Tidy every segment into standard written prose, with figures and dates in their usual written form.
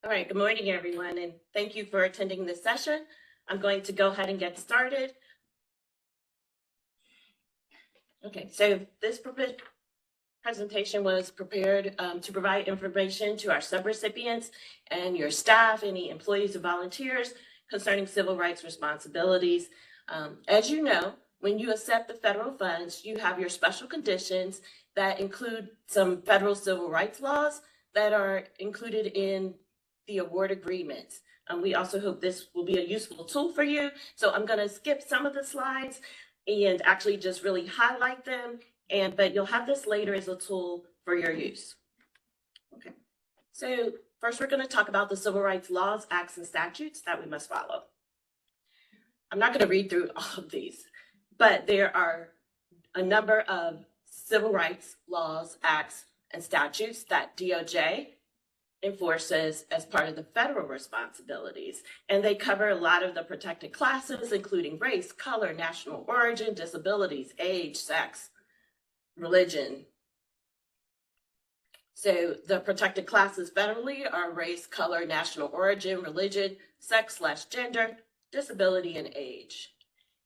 All right, good morning, everyone, and thank you for attending this session. I'm going to go ahead and get started. Okay, so this presentation was prepared to provide information to our subrecipients and your staff, any employees or volunteers concerning civil rights responsibilities. As you know, when you accept the federal funds, you have your special conditions that include some federal civil rights laws that are included in the award agreements. We also hope this will be a useful tool for you. So I'm going to skip some of the slides and actually just really highlight them, but you'll have this later as a tool for your use. Okay, so first we're going to talk about the civil rights laws, acts, and statutes that we must follow. I'm not going to read through all of these, but there are a number of civil rights laws, acts, and statutes that DOJ enforces as part of the federal responsibilities. And they cover a lot of the protected classes, including race, color, national origin, disabilities, age, sex, religion. So the protected classes federally are race, color, national origin, religion, sex/gender, disability, and age.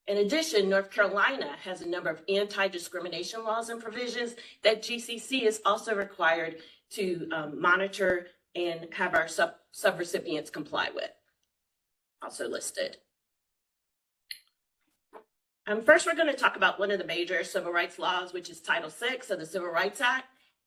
In addition, North Carolina has a number of anti-discrimination laws and provisions that GCC is also required to monitor and have our subrecipients comply with, also listed. First, we're going to talk about one of the major civil rights laws, which is Title VI of the Civil Rights Act.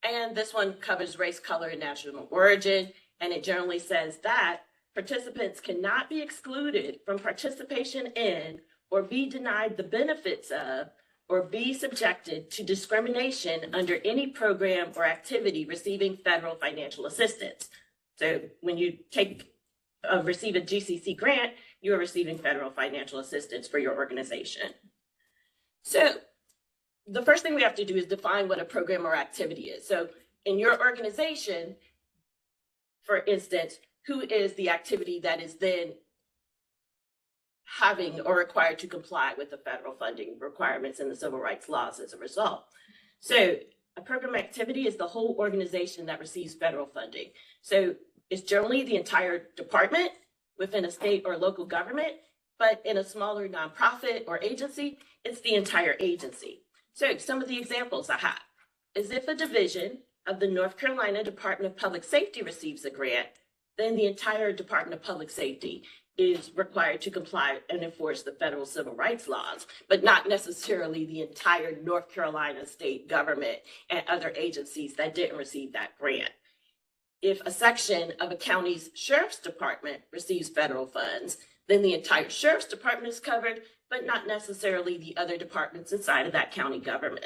And this one covers race, color, and national origin. And it generally says that participants cannot be excluded from participation in or be denied the benefits of or be subjected to discrimination under any program or activity receiving federal financial assistance. So when you receive a GCC grant, you are receiving federal financial assistance for your organization. So the first thing we have to do is define what a program or activity is. So in your organization, for instance, who is the activity that is then having or required to comply with the federal funding requirements and the civil rights laws as a result? So a program activity is the whole organization that receives federal funding. So it's generally the entire department within a state or local government, but in a smaller nonprofit or agency, it's the entire agency. So some of the examples I have is if a division of the North Carolina Department of Public Safety receives a grant, then the entire Department of Public Safety is required to comply and enforce the federal civil rights laws, but not necessarily the entire North Carolina state government and other agencies that didn't receive that grant. If a section of a county's sheriff's department receives federal funds, then the entire sheriff's department is covered, but not necessarily the other departments inside of that county government.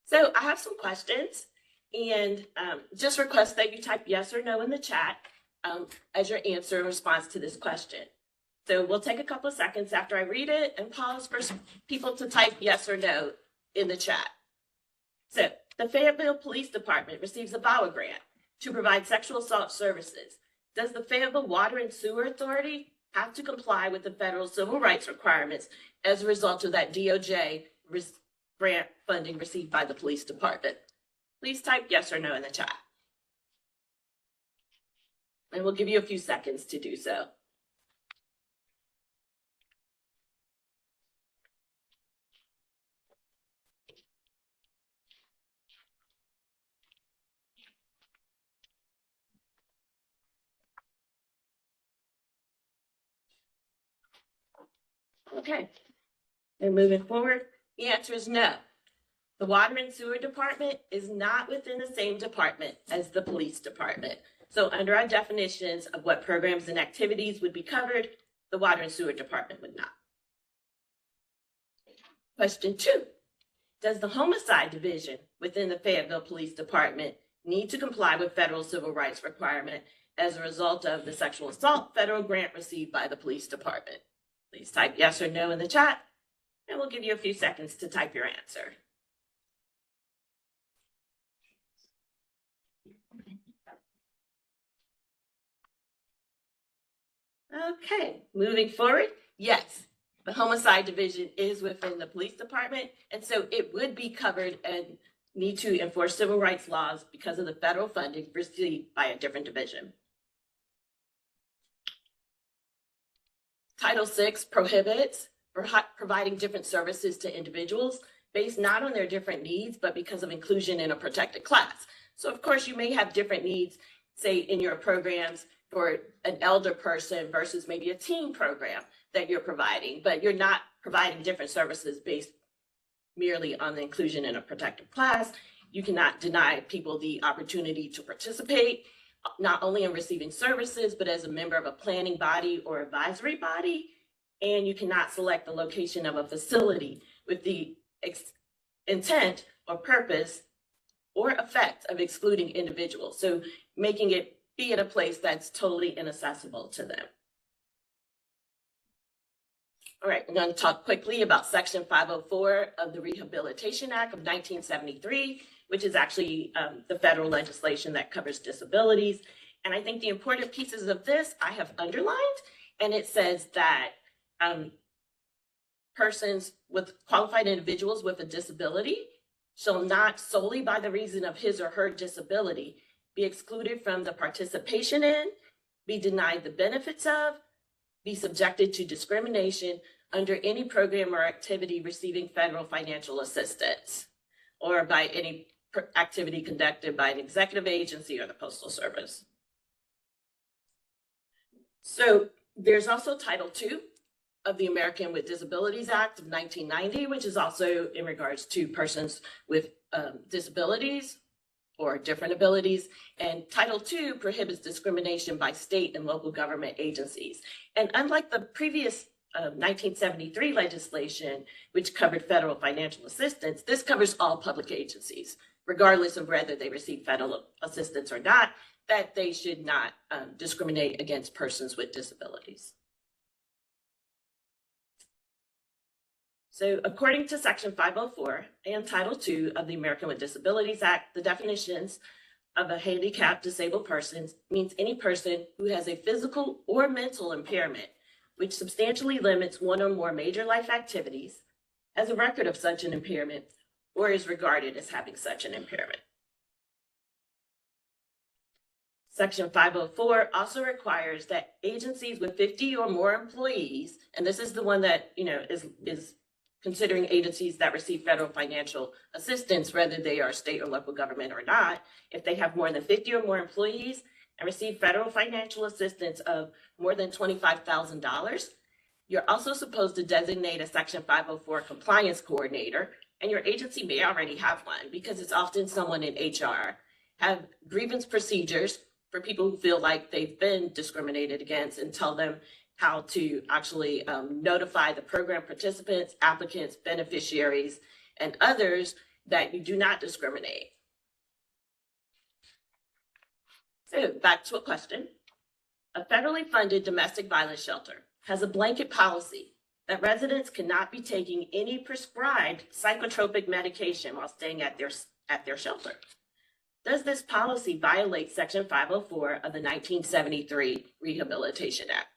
So I have some questions. And just request that you type yes or no in the chat as your answer in response to this question. So we'll take a couple of seconds after I read it and pause for people to type yes or no in the chat. So the Fayetteville Police Department receives a VAWA grant to provide sexual assault services. Does the Fayetteville Water and Sewer Authority have to comply with the federal civil rights requirements as a result of that DOJ grant funding received by the police department? Please type yes or no in the chat. And we'll give you a few seconds to do so. Okay, and moving forward, the answer is no. The Water and Sewer Department is not within the same department as the police department. So under our definitions of what programs and activities would be covered, the Water and Sewer Department would not. Question 2, does the Homicide Division within the Fayetteville Police Department need to comply with federal civil rights requirement as a result of the sexual assault federal grant received by the police department? Please type yes or no in the chat, and we'll give you a few seconds to type your answer. Okay, moving forward, yes, the Homicide Division is within the police department, and so it would be covered and need to enforce civil rights laws because of the federal funding received by a different division. Title VI prohibits providing different services to individuals based not on their different needs, but because of inclusion in a protected class. So of course you may have different needs, say in your programs for an elder person versus maybe a teen program that you're providing, but you're not providing different services based merely on the inclusion in a protected class. You cannot deny people the opportunity to participate, not only in receiving services, but as a member of a planning body or advisory body. And you cannot select the location of a facility with the intent or purpose or effect of excluding individuals. So making it be at a place that's totally inaccessible to them. All right, I'm going to talk quickly about Section 504 of the Rehabilitation Act of 1973, which is actually the federal legislation that covers disabilities. And I think the important pieces of this I have underlined, and it says that persons with qualified individuals with a disability shall not solely by the reason of his or her disability be excluded from the participation in, be denied the benefits of, be subjected to discrimination under any program or activity receiving federal financial assistance, or by any activity conducted by an executive agency or the Postal Service. So there's also Title II of the American with Disabilities Act of 1990, which is also in regards to persons with disabilities or different abilities. And Title II prohibits discrimination by state and local government agencies. And unlike the previous 1973 legislation, which covered federal financial assistance, this covers all public agencies, regardless of whether they receive federal assistance or not, that they should not discriminate against persons with disabilities. So according to Section 504 and Title II of the American with Disabilities Act, the definitions of a handicapped disabled person means any person who has a physical or mental impairment which substantially limits one or more major life activities, has a record of such an impairment, or is regarded as having such an impairment. Section 504 also requires that agencies with 50 or more employees, and this is the one that is considering agencies that receive federal financial assistance, whether they are state or local government or not, if they have more than 50 or more employees and receive federal financial assistance of more than $25,000, you're also supposed to designate a Section 504 compliance coordinator, and your agency may already have one because it's often someone in HR. Have grievance procedures for people who feel like they've been discriminated against and tell them how to actually notify the program participants, applicants, beneficiaries, and others that you do not discriminate. So back to a question. A federally funded domestic violence shelter has a blanket policy that residents cannot be taking any prescribed psychotropic medication while staying at their shelter. Does this policy violate Section 504 of the 1973 Rehabilitation Act?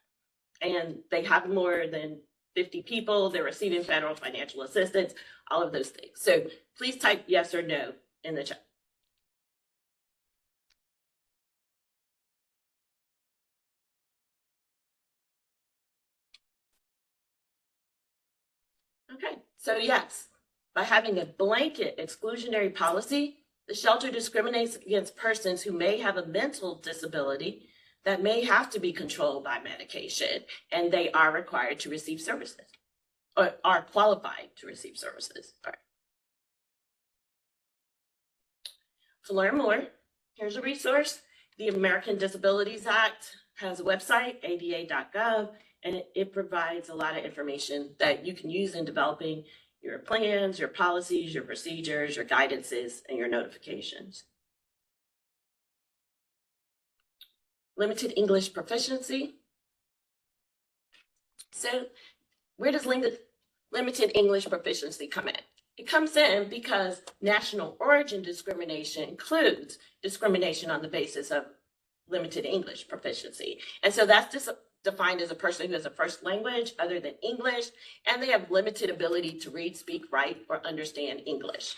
And they have more than 50 people, they're receiving federal financial assistance, all of those things. So please type yes or no in the chat. Okay, so yes, by having a blanket exclusionary policy, the shelter discriminates against persons who may have a mental disability that may have to be controlled by medication, and they are required to receive services or are qualified to receive services. All right. To learn more, here's a resource. The American Disabilities Act has a website, ada.gov, and it provides a lot of information that you can use in developing your plans, your policies, your procedures, your guidances, and your notifications. Limited English proficiency. So where does limited English proficiency come in? It comes in because national origin discrimination includes discrimination on the basis of limited English proficiency. And so that's just defined as a person who has a first language other than English, and they have limited ability to read, speak, write, or understand English.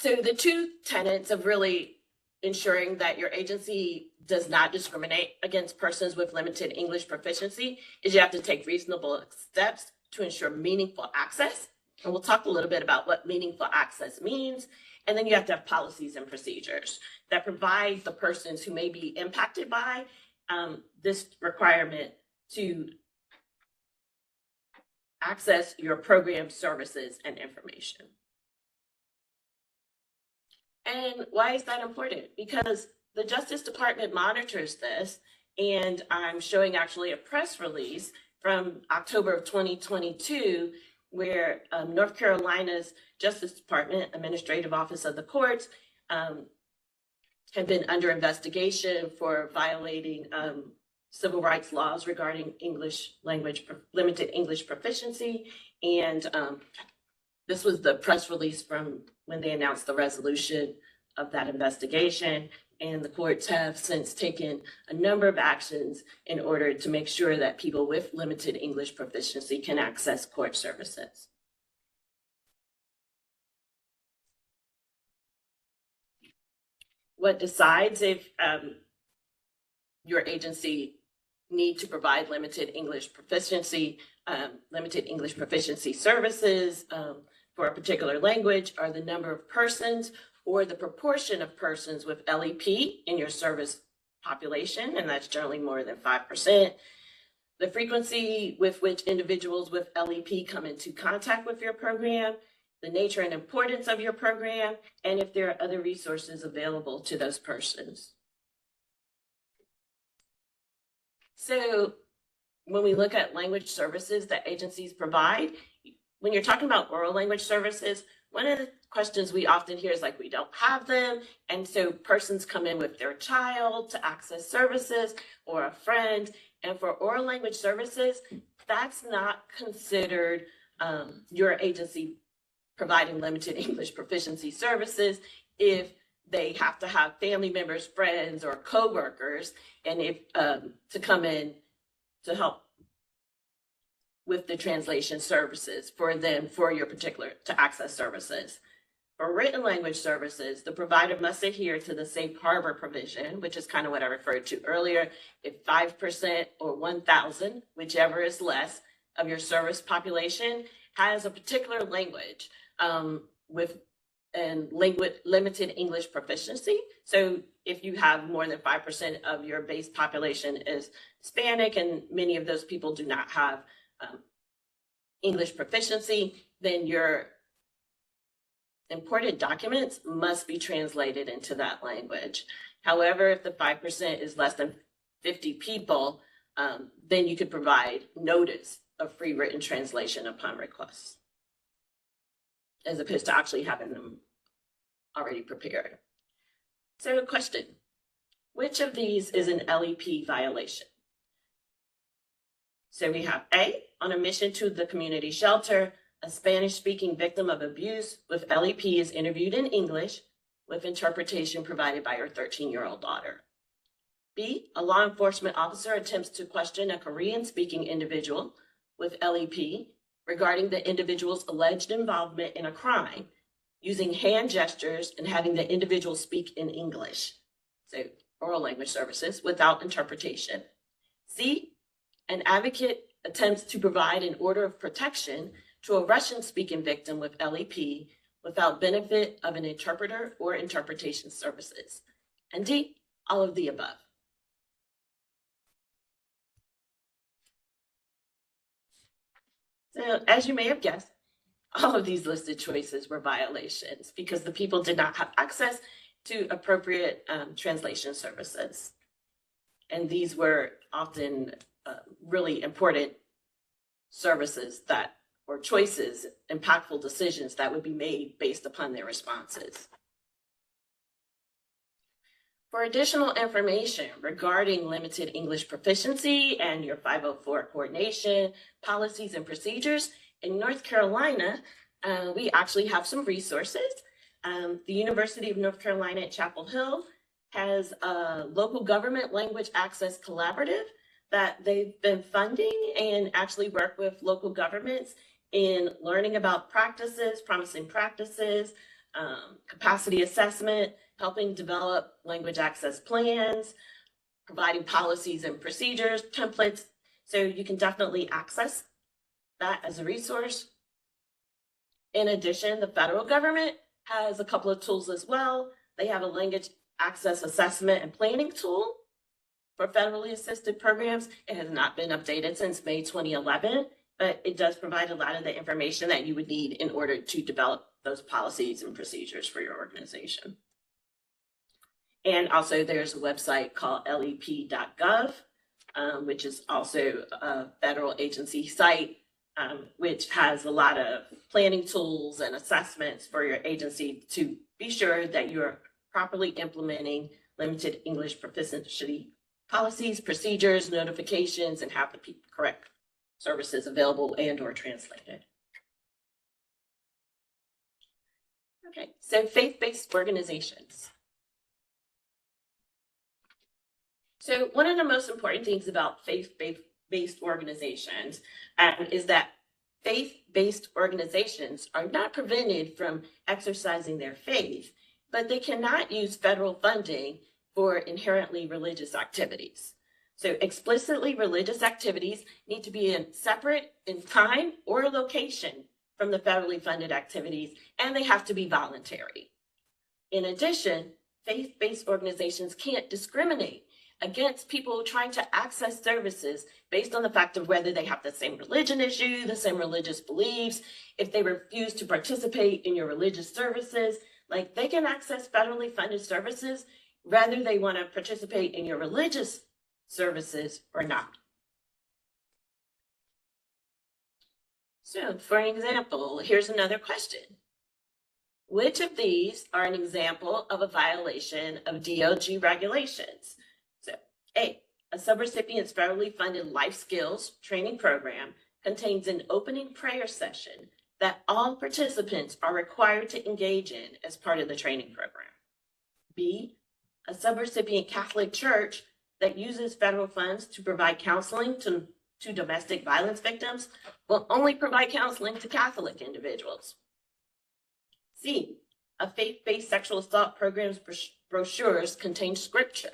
So the two tenets of really ensuring that your agency does not discriminate against persons with limited English proficiency is you have to take reasonable steps to ensure meaningful access. And we'll talk a little bit about what meaningful access means. And then you have to have policies and procedures that provide the persons who may be impacted by this requirement to access your program, services, and information. And why is that important? Because the Justice Department monitors this, and I'm showing actually a press release from October of 2022, where North Carolina's Justice Department, Administrative Office of the Courts, had been under investigation for violating civil rights laws regarding English language, limited English proficiency. And this was the press release from when they announced the resolution of that investigation. And the courts have since taken a number of actions in order to make sure that people with limited English proficiency can access court services. What decides if your agency need to provide limited English proficiency services for a particular language are the number of persons or the proportion of persons with LEP in your service population, and that's generally more than 5%. The frequency with which individuals with LEP come into contact with your program, the nature and importance of your program, and if there are other resources available to those persons. So when we look at language services that agencies provide, when you're talking about oral language services, one of the questions we often hear is like, we don't have them. And so persons come in with their child to access services or a friend. And for oral language services, that's not considered your agency providing limited English proficiency services if they have to have family members, friends, or coworkers, and if to come in to help with the translation services for them for your particular to access services. For written language services, the provider must adhere to the safe harbor provision, which is kind of what I referred to earlier. If 5% or 1,000, whichever is less, of your service population has a particular language with limited English proficiency. So if you have more than 5% of your base population is Hispanic, and many of those people do not have English proficiency, then your important documents must be translated into that language. However, if the 5% is less than 50 people, then you could provide notice of free written translation upon request, as opposed to actually having them already prepared. So question, which of these is an LEP violation? So we have A, on a mission to the community shelter, a Spanish-speaking victim of abuse with LEP is interviewed in English with interpretation provided by her 13-year-old daughter. B, a law enforcement officer attempts to question a Korean-speaking individual with LEP regarding the individual's alleged involvement in a crime using hand gestures and having the individual speak in English, so oral language services, without interpretation. C, an advocate attempts to provide an order of protection to a Russian-speaking victim with LEP without benefit of an interpreter or interpretation services. And D, all of the above. So as you may have guessed, all of these listed choices were violations because the people did not have access to appropriate translation services. And these were often really important services that, or choices, impactful decisions that would be made based upon their responses. For additional information regarding limited English proficiency and your 504 coordination, policies and procedures, in North Carolina, we actually have some resources. The University of North Carolina at Chapel Hill has a local government language access collaborative that they've been funding and actually work with local governments in learning about practices, promising practices, capacity assessment, helping develop language access plans, providing policies and procedures, templates. So you can definitely access that as a resource. In addition, the federal government has a couple of tools as well. They have a language access assessment and planning tool for federally assisted programs. It has not been updated since May 2011, but it does provide a lot of the information that you would need in order to develop those policies and procedures for your organization. And also there's a website called lep.gov, which is also a federal agency site, which has a lot of planning tools and assessments for your agency to be sure that you're properly implementing limited English proficiency policies, procedures, notifications, and have the correct services available and or translated. Okay, so faith-based organizations. So one of the most important things about faith-based organizations is that faith-based organizations are not prevented from exercising their faith, but they cannot use federal funding for inherently religious activities. So explicitly religious activities need to be separate in time or location from the federally funded activities, and they have to be voluntary. In addition, faith-based organizations can't discriminate against people trying to access services based on the fact of whether they have the same religion as you, the same religious beliefs, if they refuse to participate in your religious services. Like, they can access federally funded services whether they want to participate in your religious services or not. So, for an example, here's another question. Which of these are an example of a violation of DOG regulations? So, A subrecipient's federally funded life skills training program contains an opening prayer session that all participants are required to engage in as part of the training program. B, a subrecipient Catholic church that uses federal funds to provide counseling to domestic violence victims will only provide counseling to Catholic individuals. C, a faith-based sexual assault program's brochures contain scripture.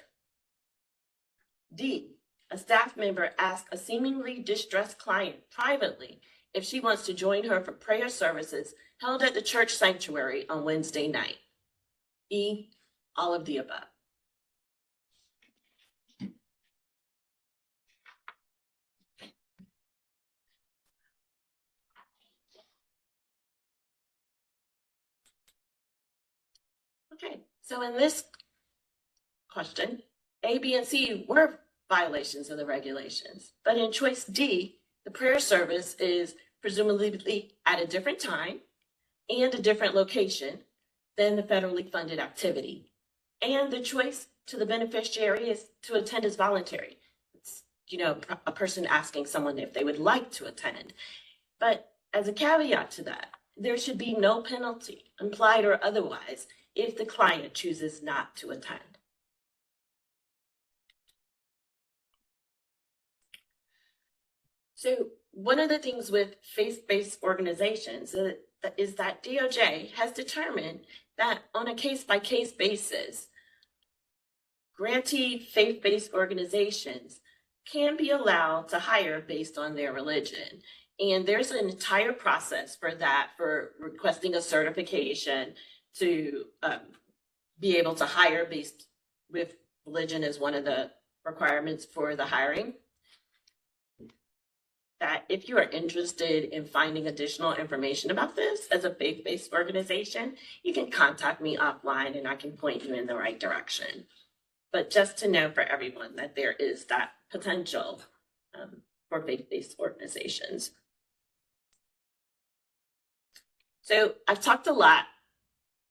D, a staff member asked a seemingly distressed client privately if she wants to join her for prayer services held at the church sanctuary on Wednesday night. E, all of the above. Okay, so in this question, A, B, and C were violations of the regulations, but in choice D, the prayer service is presumably at a different time and a different location than the federally funded activity. And the choice to the beneficiary is to attend is voluntary. It's, a person asking someone if they would like to attend. But as a caveat to that, there should be no penalty, implied or otherwise, if the client chooses not to attend. So one of the things with faith-based organizations is that DOJ has determined that on a case-by-case basis, grantee faith-based organizations can be allowed to hire based on their religion. And there's an entire process for that, for requesting a certification to be able to hire based with religion as one of the requirements for the hiring. That if you are interested in finding additional information about this as a faith-based organization, you can contact me offline and I can point you in the right direction. But just to know for everyone that there is that potential for faith-based organizations. So I've talked a lot,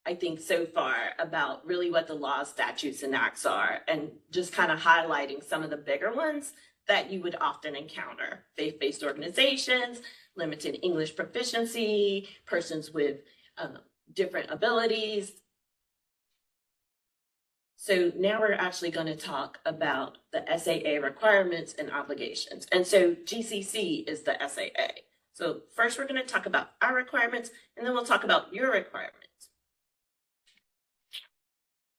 I think, so far about really what the laws, statutes, and acts are, and just kind of highlighting some of the bigger ones that you would often encounter. Faith-based organizations, limited English proficiency, persons with different abilities. So now we're actually going to talk about the SAA requirements and obligations. And so GCC is the SAA. So first we're going to talk about our requirements, and then we'll talk about your requirements.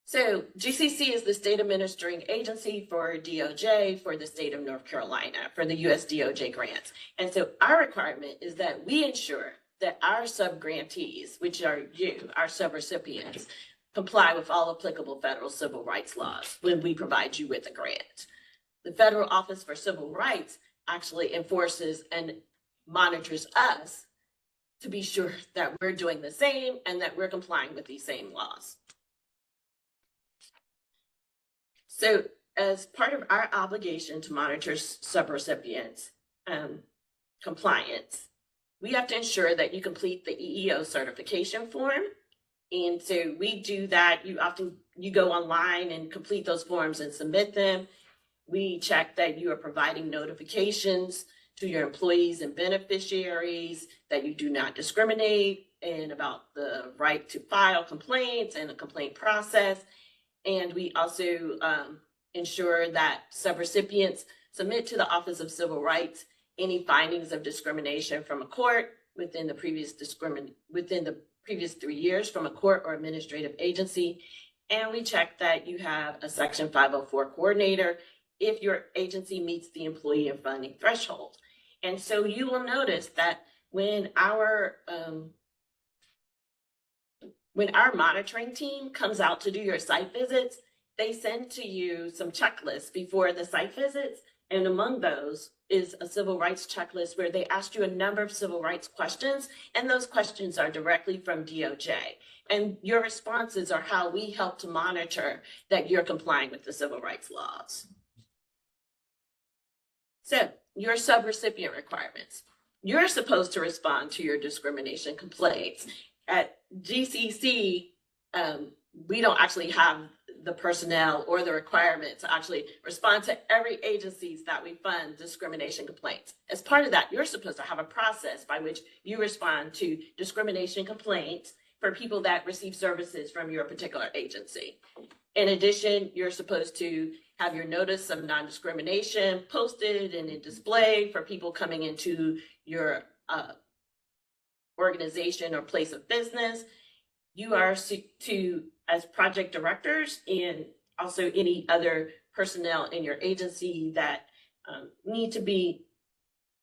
So GCC is the state administering agency for DOJ for the state of North Carolina for the US DOJ grants. And so our requirement is that we ensure that our sub-grantees, which are you, our sub-recipients, comply with all applicable federal civil rights laws when we provide you with a grant. The Federal Office for Civil Rights actually enforces and monitors us to be sure that we're doing the same and that we're complying with these same laws. So as part of our obligation to monitor subrecipients compliance, we have to ensure that you complete the EEO certification form. And so we do that. You go online and complete those forms and submit them. We check that you are providing notifications to your employees and beneficiaries, that you do not discriminate, and about the right to file complaints and a complaint process. And we also ensure that subrecipients submit to the Office of Civil Rights any findings of discrimination from a court within the previous 3 years from a court or administrative agency. And we check that you have a Section 504 coordinator if your agency meets the employee and funding threshold. And so you will notice that when our monitoring team comes out to do your site visits, they send to you some checklists before the site visits. And among those is a civil rights checklist where they ask you a number of civil rights questions. And those questions are directly from DOJ. And your responses are how we help to monitor that you're complying with the civil rights laws. So your subrecipient requirements. You're supposed to respond to your discrimination complaints. At GCC, we don't actually have the personnel or the requirement to actually respond to every agencies that we fund discrimination complaints. As part of that, you're supposed to have a process by which you respond to discrimination complaints for people that receive services from your particular agency. In addition, you're supposed to have your notice of non-discrimination posted and in display for people coming into your organization or place of business. You are to, as project directors and also any other personnel in your agency that need to be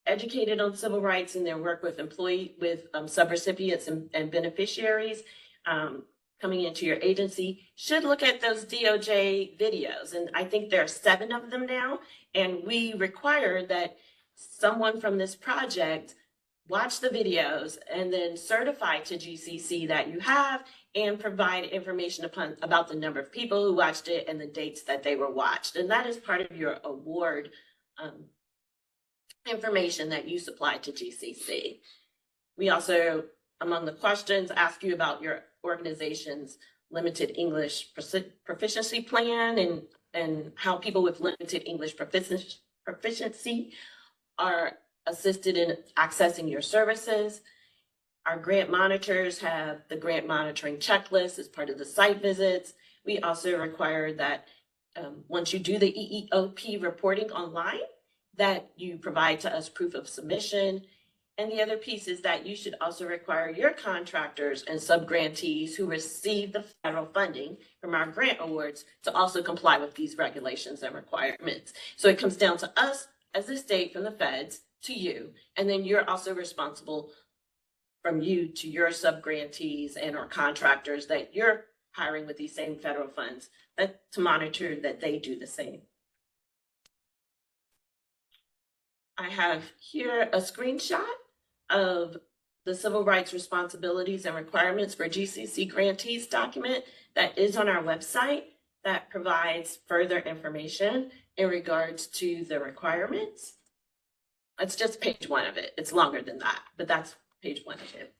educated on civil rights in their work with subrecipients and beneficiaries coming into your agency, should look at those DOJ videos. And I think there are 7 of them now. And we require that someone from this project watch the videos and then certify to GCC that you have and provide information about the number of people who watched it and the dates that they were watched. And that is part of your award information that you supply to GCC. We also, among the questions, ask you about your organization's limited English proficiency plan and how people with limited English proficiency are assisted in accessing your services. Our grant monitors have the grant monitoring checklist as part of the site visits. We also require that once you do the EEOP reporting online, that you provide to us proof of submission. And the other piece is that you should also require your contractors and sub-grantees who receive the federal funding from our grant awards to also comply with these regulations and requirements. So it comes down to us as the state from the feds to you, and then you're also responsible from you to your sub-grantees and or contractors that you're hiring with these same federal funds to monitor that they do the same. I have here a screenshot of the Civil Rights Responsibilities and Requirements for GCC Grantees document that is on our website that provides further information in regards to the requirements. It's just page 1 of it. It's longer than that, but that's page 1 of it.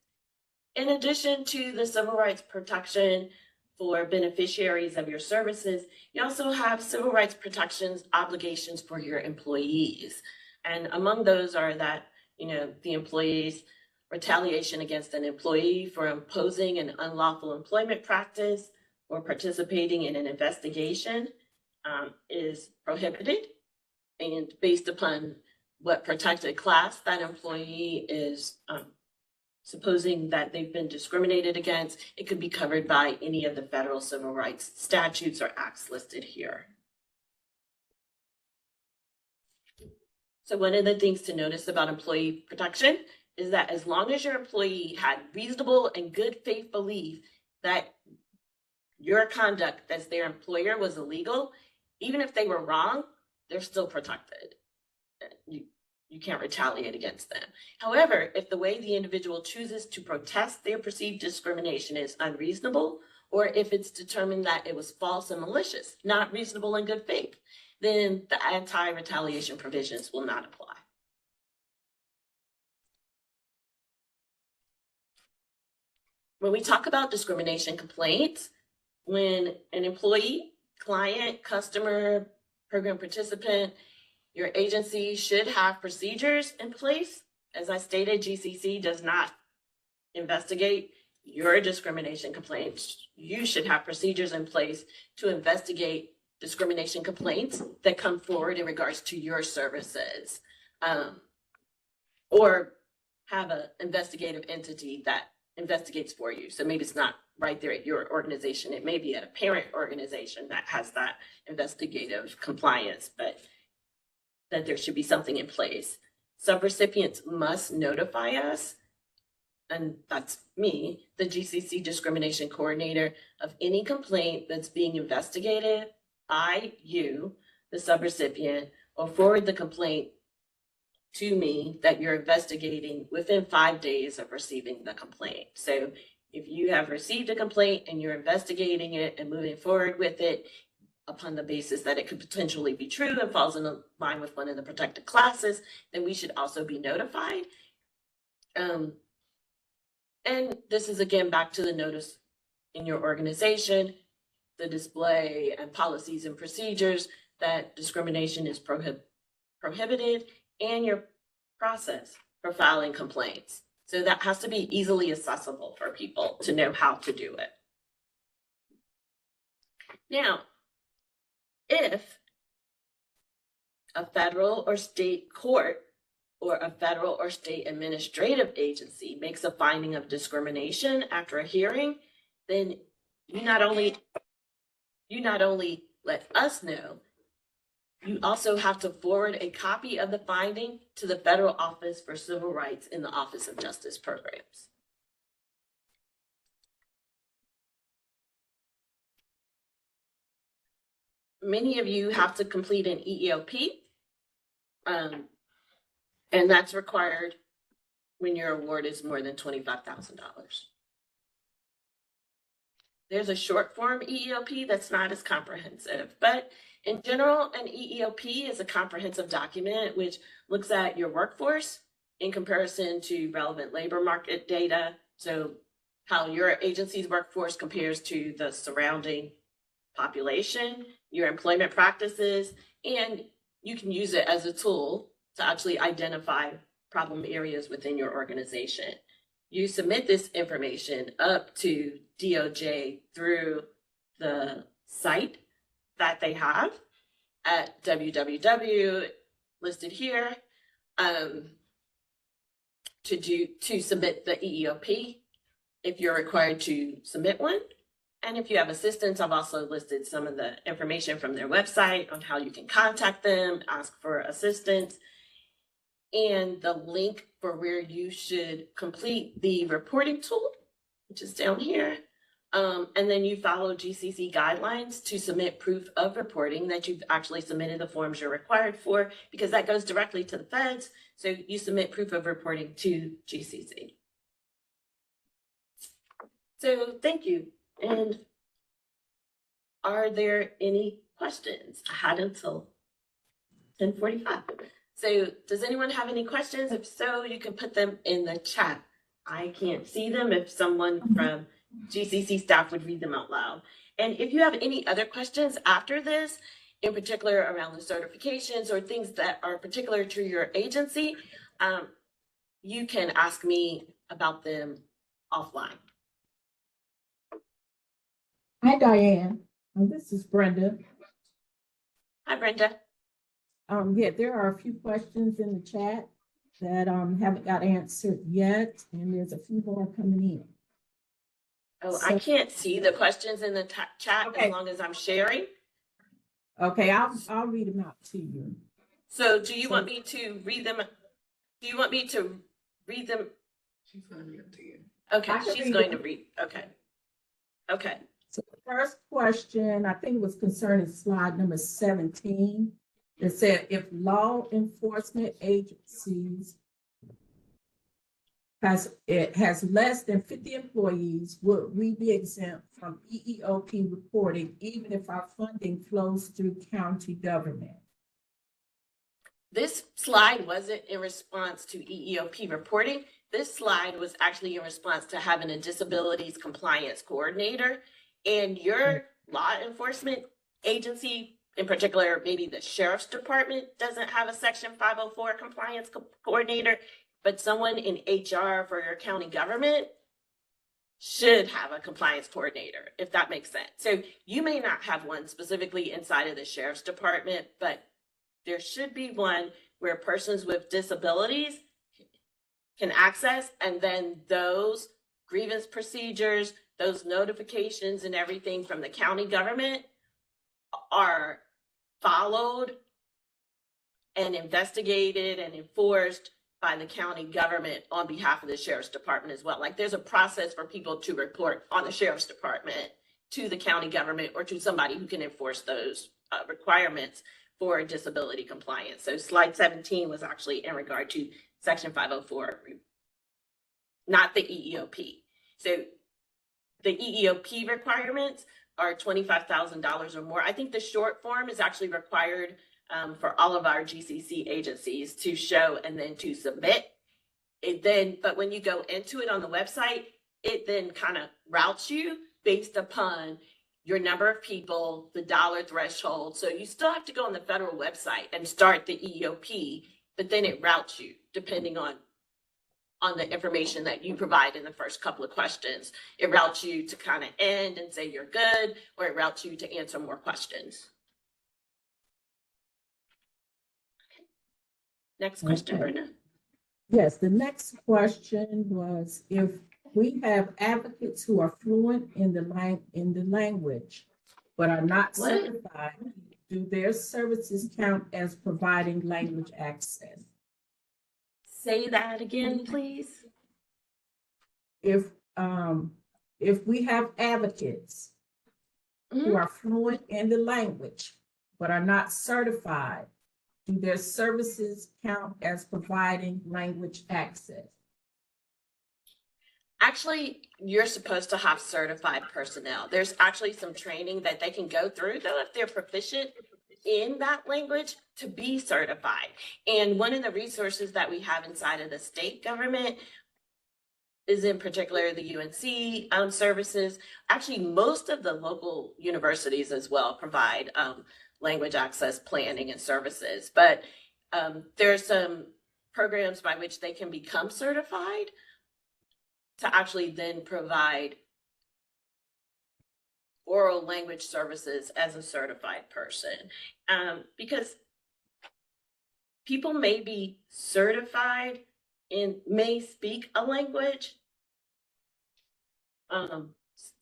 In addition to the civil rights protection for beneficiaries of your services, you also have civil rights protections obligations for your employees. And among those are that, the employee's retaliation against an employee for imposing an unlawful employment practice or participating in an investigation is prohibited, and based upon what protected class that employee is supposing that they've been discriminated against, it could be covered by any of the federal civil rights statutes or acts listed here. So one of the things to notice about employee protection is that as long as your employee had reasonable and good faith belief that your conduct as their employer was illegal, even if they were wrong, they're still protected. You can't retaliate against them. However, if the way the individual chooses to protest their perceived discrimination is unreasonable, or if it's determined that it was false and malicious, not reasonable and good faith, then the anti-retaliation provisions will not apply. When we talk about discrimination complaints, when an employee, client, customer, program participant, your agency should have procedures in place. As I stated, GCC does not investigate your discrimination complaints. You should have procedures in place to investigate discrimination complaints that come forward in regards to your services, or have an investigative entity that investigates for you. So maybe it's not right there at your organization. It may be at a parent organization that has that investigative compliance, but that there should be something in place. Subrecipients must notify us, and that's me, the GCC discrimination coordinator, of any complaint that's being investigated by you, the subrecipient, or forward the complaint to me that you're investigating within 5 days of receiving the complaint. So if you have received a complaint and you're investigating it and moving forward with it upon the basis that it could potentially be true and falls in line with one of the protected classes, then we should also be notified. And this is again back to the notice in your organization, the display and policies and procedures that discrimination is prohibited, and your process for filing complaints. So that has to be easily accessible for people to know how to do it. Now, if a federal or state court or a federal or state administrative agency makes a finding of discrimination after a hearing, then you not only let us know, you also have to forward a copy of the finding to the Federal Office for Civil Rights in the Office of Justice Programs. Many of you have to complete an EEOP, and that's required when your award is more than $25,000. There's a short form EEOP that's not as comprehensive, but in general, an EEOP is a comprehensive document which looks at your workforce in comparison to relevant labor market data. So how your agency's workforce compares to the surrounding population, your employment practices, and you can use it as a tool to actually identify problem areas within your organization. You submit this information up to DOJ through the site that they have at www, listed here, to submit the EEOP if you're required to submit one. And if you have assistance, I've also listed some of the information from their website on how you can contact them, ask for assistance, and the link for where you should complete the reporting tool, which is down here. And then you follow GCC guidelines to submit proof of reporting that you've actually submitted the forms you're required for, because that goes directly to the feds. So you submit proof of reporting to GCC. So thank you. And are there any questions? I had until 10:45. So does anyone have any questions? If so, you can put them in the chat. I can't see them. If someone from GCC staff would read them out loud. And if you have any other questions after this, in particular around the certifications or things that are particular to your agency, you can ask me about them offline. Hi, Diane. This is Brenda. Hi, Brenda. Yeah, there are a few questions in the chat. that haven't got answered yet, and there's a few more coming in. Oh, I can't see the questions in the chat Okay. as long as I'm sharing. Okay, I'll read them out to you. So do you want me to read them? Do you want me to read them? She's gonna read them to you. Okay, I can she's read going them. to read. Okay. Okay. So the first question, I think it was concerning slide number 17. It said, if law enforcement agencies has less than 50 employees, would we be exempt from EEOP reporting even if our funding flows through county government? This slide wasn't in response to EEOP reporting. This slide was actually in response to having a disabilities compliance coordinator, and your law enforcement agency, in particular, maybe the sheriff's department doesn't have a section 504 compliance coordinator, but someone in HR for your county government should have a compliance coordinator, if that makes sense. So you may not have one specifically inside of the sheriff's department, but there should be one where persons with disabilities can access, and then those grievance procedures, those notifications and everything from the county government are followed and investigated and enforced by the county government on behalf of the sheriff's department as well. Like there's a process for people to report on the sheriff's department to the county government or to somebody who can enforce those requirements for disability compliance. So slide 17 was actually in regard to section 504, not the EEOP. So the EEOP requirements are $25,000 or more. I think the short form is actually required for all of our GCC agencies to show and then to submit. But when you go into it on the website, it then kind of routes you based upon your number of people, the dollar threshold. So you still have to go on the federal website and start the EEOP, but then it routes you depending on the information that you provide in the first couple of questions. It routes you to kind of end and say you're good, or it routes you to answer more questions. Okay. Next question, Brenda. Yes, the next question was, if we have advocates who are fluent in the language, but are not certified, do their services count as providing language access? Say that again, please. If we have advocates who are fluent in the language, but are not certified, do their services count as providing language access? Actually, you're supposed to have certified personnel. There's actually some training that they can go through, though, if they're proficient in that language, to be certified. And one of the resources that we have inside of the state government is in particular the UNC services. Actually, most of the local universities as well provide language access planning and services. But there are some programs by which they can become certified to actually then provide oral language services as a certified person. Because people may be certified and may speak a language.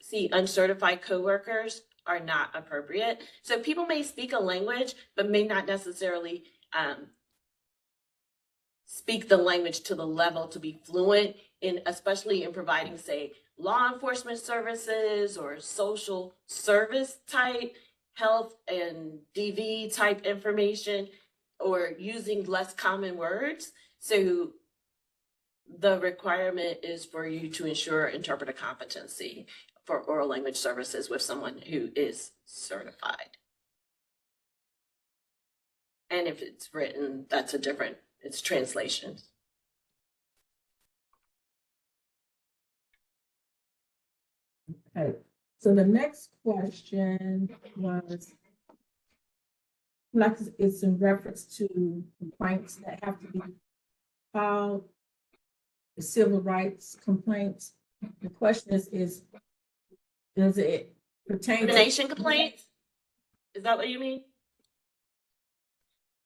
See, uncertified coworkers are not appropriate. So people may speak a language, but may not necessarily speak the language to the level to be fluent in, especially in providing, say, law enforcement services or social service type, health and DV type information, or using less common words. So the requirement is for you to ensure interpreter competency for oral language services with someone who is certified. And if it's written, that's it's translations. Okay, so the next question was, like, it's in reference to complaints that have to be filed, the civil rights complaints. The question is does it pertain to Discrimination complaints? Is that what you mean?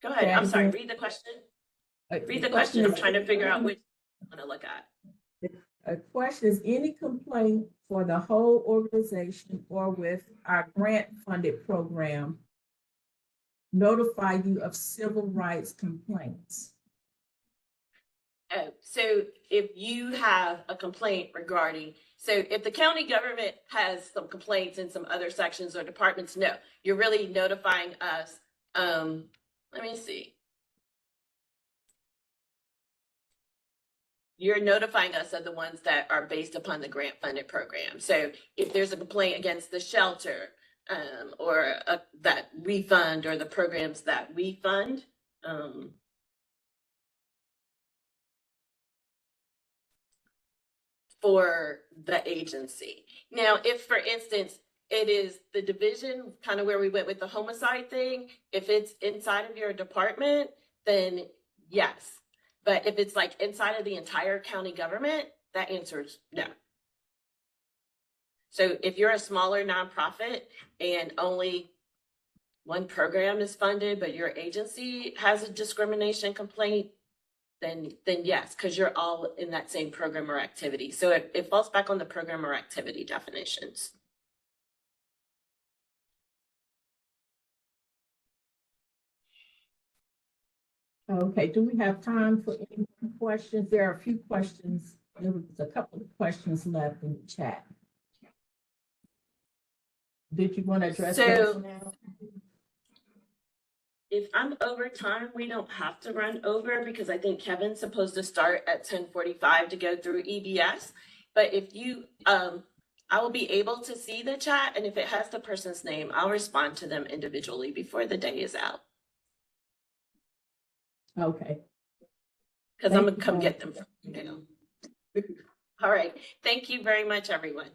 Go ahead. I'm sorry, read the question. Read the question. I'm trying to figure out which I want to look at. A question is, any complaint for the whole organization or with our grant-funded program notify you of civil rights complaints? Oh, so if you have a complaint regarding, so if the county government has some complaints in some other sections or departments, no, you're really notifying us. Let me see. You're notifying us of the ones that are based upon the grant funded program. So if there's a complaint against the shelter, or that we fund, or the programs that we fund, for the agency. Now, if for instance, it is the division, kind of where we went with the homicide thing, if it's inside of your department, then yes. But if it's like inside of the entire county government, that answer is no. So if you're a smaller nonprofit and only one program is funded, but your agency has a discrimination complaint, then yes, because you're all in that same program or activity. So it falls back on the program or activity definitions. Okay, do we have time for any more questions? There are a few questions. There was a couple of questions left in the chat. Did you want to address those now? If I'm over time, we don't have to run over because I think Kevin's supposed to start at 10:45 to go through EBS. But if you, I will be able to see the chat, and if it has the person's name, I'll respond to them individually before the day is out. Okay. Because I'm gonna come get them from email. All right. Thank you very much, everyone.